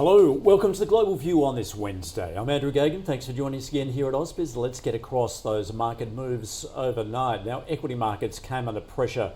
Hello, welcome to the Global View on this Wednesday. I'm Andrew Gagan. Thanks for joining us again here at Ausbiz. Let's get across those market moves overnight. Now, equity markets came under pressure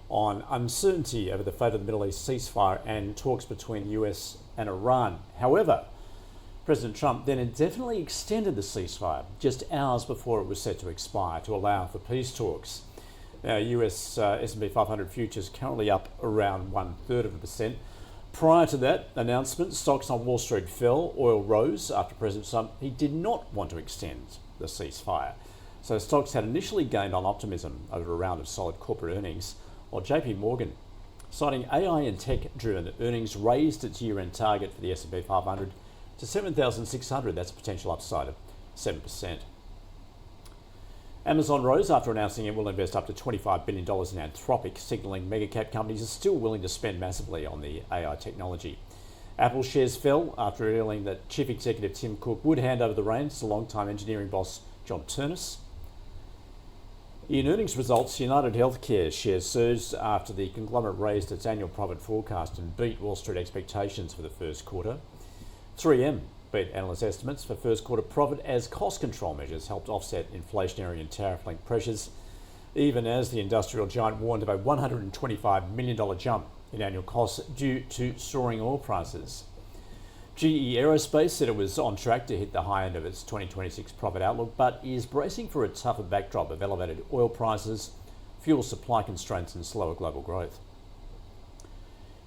on uncertainty over the fate of the Middle East ceasefire and talks between the US and Iran. However, President Trump then indefinitely extended the ceasefire just hours before it was set to expire to allow for peace talks. Now, US S&P 500 futures currently up around 1/3%. Prior to that announcement, stocks on Wall Street fell. Oil rose after President Trump, he did not want to extend the ceasefire. So stocks had initially gained on optimism over a round of solid corporate earnings, while JP Morgan, citing AI and tech-driven earnings, raised its year-end target for the S&P 500 to 7,600. That's a potential upside of 7%. Amazon rose after announcing it will invest up to $25 billion in Anthropic, signalling mega-cap companies are still willing to spend massively on the AI technology. Apple shares fell after revealing that Chief Executive Tim Cook would hand over the reins to longtime engineering boss John Ternus. In earnings results, United Healthcare shares surged after the conglomerate raised its annual profit forecast and beat Wall Street expectations for the first quarter. 3M beat analyst estimates for first quarter profit as cost control measures helped offset inflationary and tariff-linked pressures, even as the industrial giant warned of a $125 million jump in annual costs due to soaring oil prices. GE Aerospace said it was on track to hit the high end of its 2026 profit outlook, but is bracing for a tougher backdrop of elevated oil prices, fuel supply constraints and slower global growth.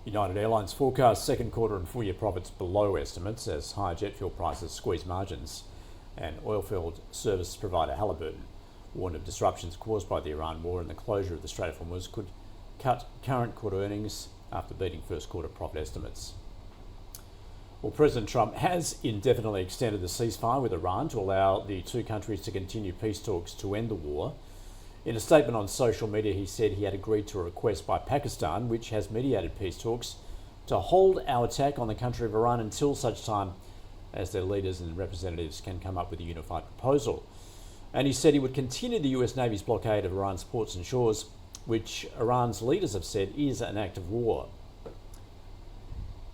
United Airlines forecast second quarter and full year profits below estimates as higher jet fuel prices squeeze margins, and oilfield service provider Halliburton warned of disruptions caused by the Iran war and the closure of the Strait of Hormuz could cut current quarter earnings after beating first quarter profit estimates. Well, President Trump has indefinitely extended the ceasefire with Iran to allow the two countries to continue peace talks to end the war. In a statement on social media, he said he had agreed to a request by Pakistan, which has mediated peace talks, to hold our attack on the country of Iran until such time as their leaders and representatives can come up with a unified proposal. And he said he would continue the US Navy's blockade of Iran's ports and shores, which Iran's leaders have said is an act of war.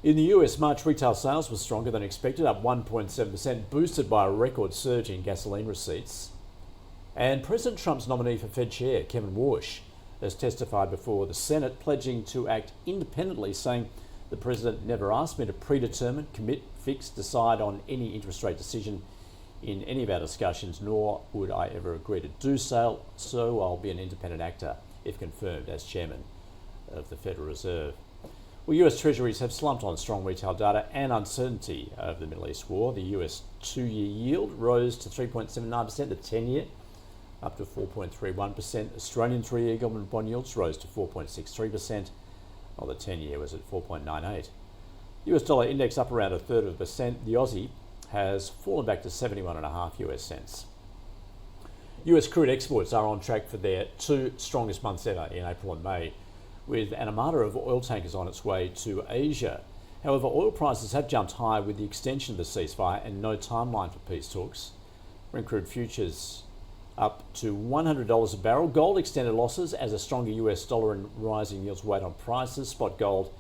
In the US, March retail sales were stronger than expected, up 1.7%, boosted by a record surge in gasoline receipts. And President Trump's nominee for Fed Chair, Kevin Warsh, has testified before the Senate, pledging to act independently, saying the president never asked me to predetermine, commit, fix, decide on any interest rate decision in any of our discussions, nor would I ever agree to do so, so I'll be an independent actor if confirmed as chairman of the Federal Reserve. Well, US Treasuries have slumped on strong retail data and uncertainty over the Middle East war. The US 2-year yield rose to 3.79%, the 10-year up to 4.31%. Australian 3-year government bond yields rose to 4.63%, while the 10-year was at 4.98. US dollar index up around 1/3%. The Aussie has fallen back to 71.5 US cents. US crude exports are on track for their two strongest months ever in April and May, with an armada of oil tankers on its way to Asia. However, oil prices have jumped higher with the extension of the ceasefire and no timeline for peace talks. Brent crude futures up to $100 a barrel. Gold extended losses as a stronger US dollar and rising yields weighed on prices. Spot gold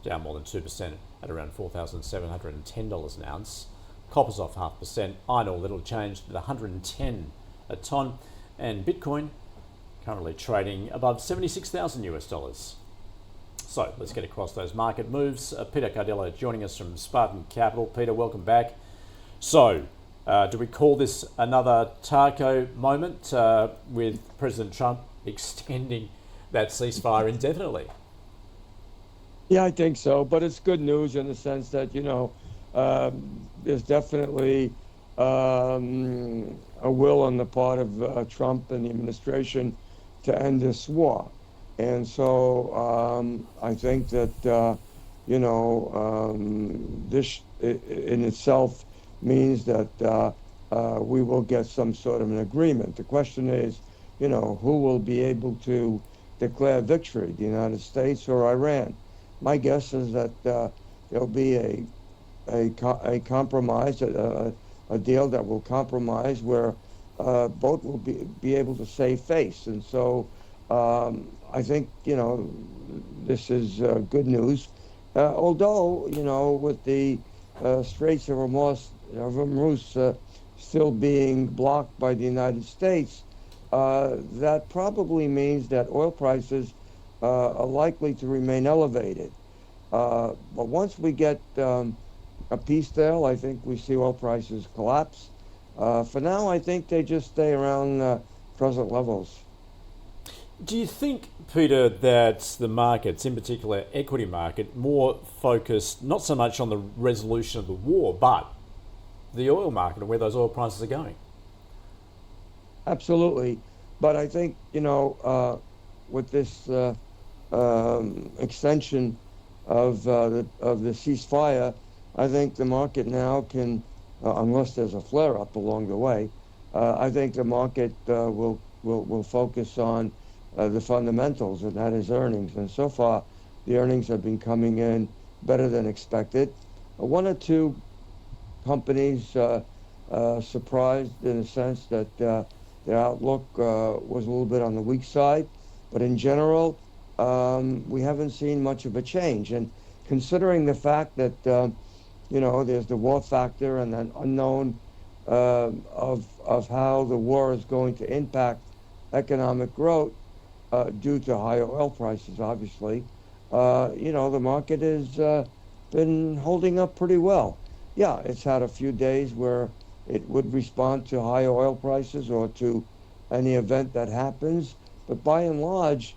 down more than 2% at around $4,710 an ounce. Copper's off 0.5%. Iron ore little changed at 110 a tonne. And Bitcoin currently trading above 76,000 US dollars. So let's get across those market moves. Peter Cardillo joining us from Spartan Capital. Peter, welcome back. So, do we call this another taco moment with President Trump extending that ceasefire indefinitely? Yeah, I think so. But it's good news in the sense that, there's definitely a will on the part of Trump and the administration to end this war. And so I think that, this in itself means that we will get some sort of an agreement. The question is, who will be able to declare victory, the United States or Iran? My guess is that there'll be a compromise, a deal that will compromise where both will be able to save face. And so I think, this is good news. Although, with the Straits of Hormuz still being blocked by the United States, that probably means that oil prices are likely to remain elevated. But once we get a peace deal, I think we see oil prices collapse. For now, I think they just stay around present levels. Do you think, Peter, that the markets, in particular equity market, more focused not so much on the resolution of the war, but the oil market and where those oil prices are going? Absolutely. But I think, with this extension of the ceasefire, I think the market now can, unless there's a flare up along the way, I think the market will focus on the fundamentals, and that is earnings. And so far, the earnings have been coming in better than expected. One or two companies surprised in a sense that their outlook was a little bit on the weak side, but in general, we haven't seen much of a change. And considering the fact that there's the war factor and an unknown of how the war is going to impact economic growth due to higher oil prices, obviously, the market has been holding up pretty well. Yeah, it's had a few days where it would respond to higher oil prices or to any event that happens, but by and large,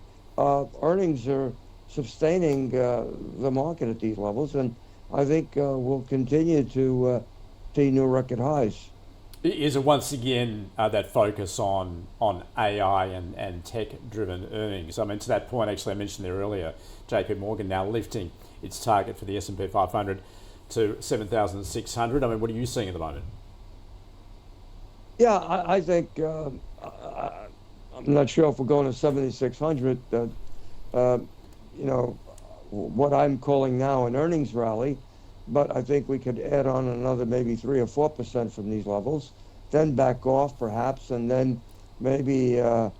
earnings are sustaining the market at these levels, and I think we'll continue to see new record highs. Is it once again that focus on AI and tech-driven earnings? I mean, to that point, actually, I mentioned there earlier, JP Morgan now lifting its target for the S&P 500 to 7,600. I mean, what are you seeing at the moment? Yeah, I think I'm not sure if we're going to 7,600. What I'm calling now an earnings rally, but I think we could add on another maybe 3 or 4% from these levels, then back off perhaps, and then maybe a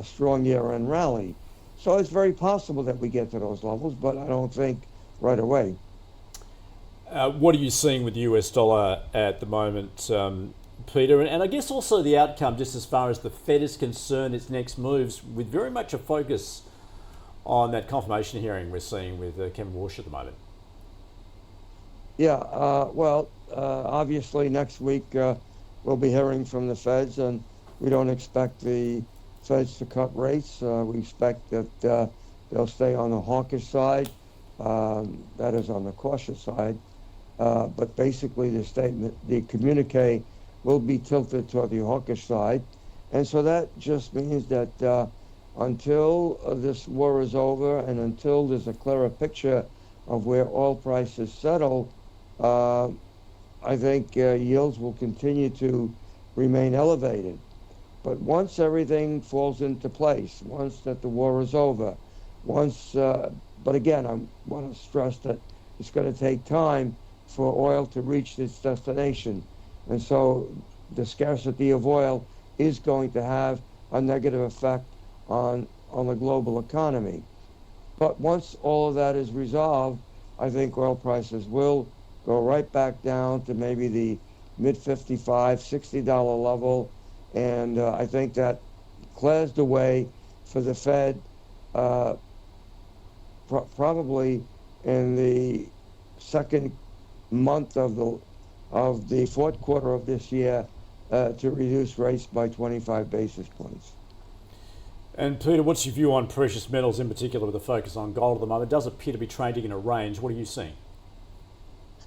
strong year-end rally. So it's very possible that we get to those levels, but I don't think right away. What are you seeing with the US dollar at the moment, Peter? And I guess also the outcome, just as far as the Fed is concerned, its next moves, with very much a focus on that confirmation hearing we're seeing with Kevin Walsh at the moment. Yeah, obviously next week we'll be hearing from the Feds, and we don't expect the Feds to cut rates. We expect that they'll stay on the hawkish side, that is on the cautious side. But basically the communique will be tilted toward the hawkish side. And so that just means that until this war is over and until there's a clearer picture of where oil prices settle, I think yields will continue to remain elevated. But once everything falls into place, once that the war is over, but again, I want to stress that it's going to take time for oil to reach its destination. And so the scarcity of oil is going to have a negative effect on the global economy. But once all of that is resolved, I think oil prices will go right back down to maybe the mid $55, $60 level. And I think that clears the way for the Fed probably in the second month of the fourth quarter of this year to reduce rates by 25 basis points. And Peter, what's your view on precious metals, in particular with a focus on gold at the moment? It does appear to be trading in a range. What are you seeing?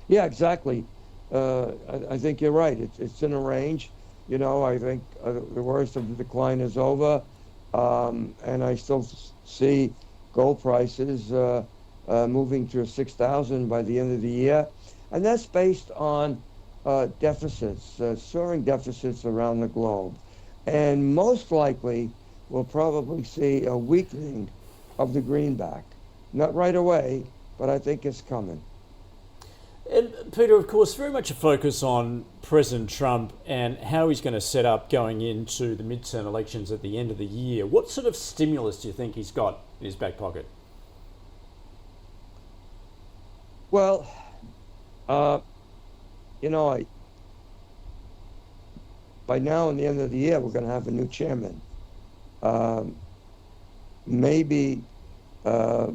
Yeah, exactly. I think you're right. It's in a range. I think the worst of the decline is over, and I still see gold prices moving to 6,000 by the end of the year, and that's based on deficits, soaring deficits around the globe, and most likely we'll probably see a weakening of the greenback. Not right away, but I think it's coming. And Peter, of course, very much a focus on President Trump and how he's going to set up going into the midterm elections at the end of the year. What sort of stimulus do you think he's got in his back pocket? Well, Uh, you know, by now, in the end of the year, we're going to have a new chairman. Um, Maybe uh,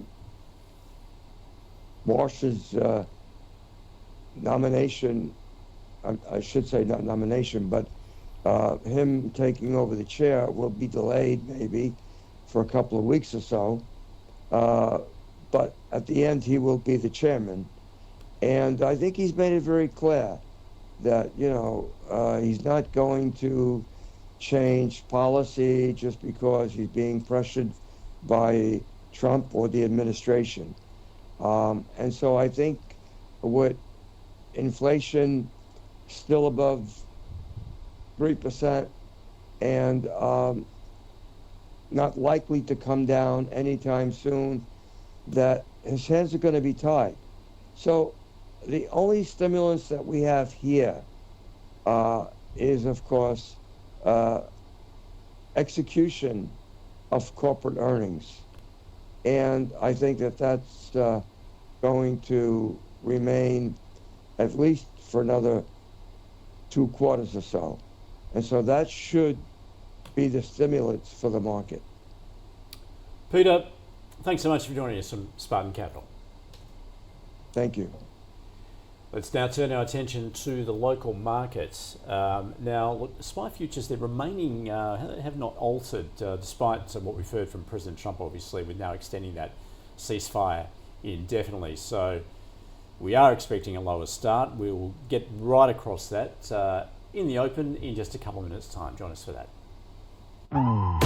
Marsh's nomination, I should say not nomination, but him taking over the chair will be delayed maybe for a couple of weeks or so. Uh, but at the end, he will be the chairman. And I think he's made it very clear that, he's not going to change policy just because he's being pressured by Trump or the administration. And so I think with inflation still above 3% and not likely to come down anytime soon, that his hands are going to be tied. So the only stimulus that we have here is, of course, uh, execution of corporate earnings. And I think that that's going to remain at least for another 2 quarters or so. And so that should be the stimulus for the market. Peter, thanks so much for joining us from Spartan Capital. Thank you. Let's now turn our attention to the local markets. Now, look, the SPI futures, they're remaining, have not altered, despite what we've heard from President Trump, obviously, with now extending that ceasefire indefinitely. So we are expecting a lower start. We'll get right across that in the open in just a couple of minutes' time. Join us for that.